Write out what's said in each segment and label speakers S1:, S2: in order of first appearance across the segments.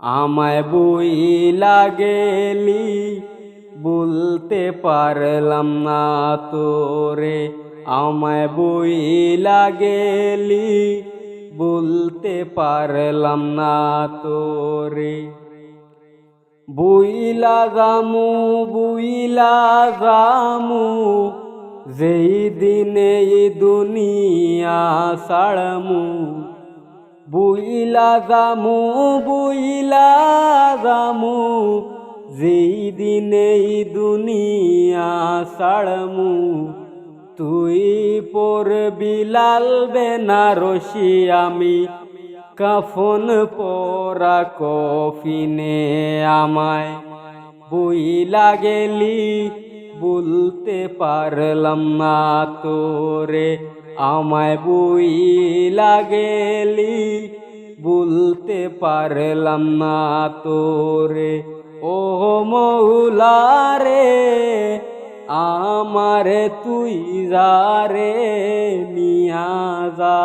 S1: আমায় বইলা গেলি বলতে পারলাম না তোরে, আমায় বইলা গেলি বলতে পারলাম না তোরে। বইলা যামু বইলা যামু যেই দিনে দুনিয়া ছাড়মু, বইলা যামু বইলা যামু যেই দিনে দুনিয়া ছাড়মু। তুই পরবি লাল বেনারসি, আমি কাফন পরা কফিনে। আমায় বইলা গেলি বলতে পারলাম না তোরে, আমায় বইলা গেলি বলতে পারলাম না তোরে। ও মৌলা রে আমারে তুই যারে নিয়া যা,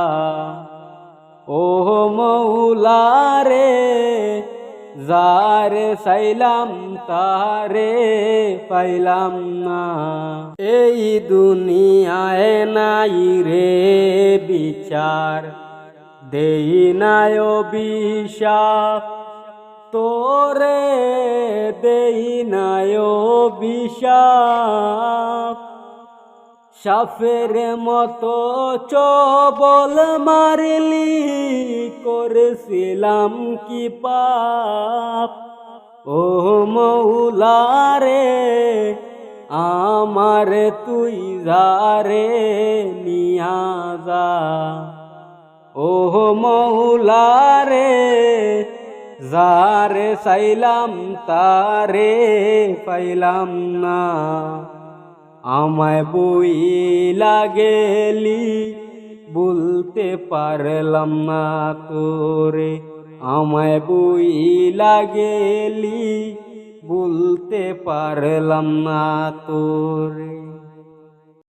S1: ও মৌলা রে যারে চাইলাম তারে পাইলাম না। এই দুনিয়ায় নাই রে বিচার, দেই নাই অভিশাপ তোরে, দেই নাই অভিশাপ। সাপের মতো চবল মারলি করেছিলাম কি পাপ। ও মৌলা রে আমারে তুই যারে নিয়া যা, ও মৌলা রে যারে চাইলাম তারে পাইলাম না। আমায় বইলা গেলি বলতে পারলাম না তোরে, আমায় বইলা গেলি বলতে পারলাম না তোরে।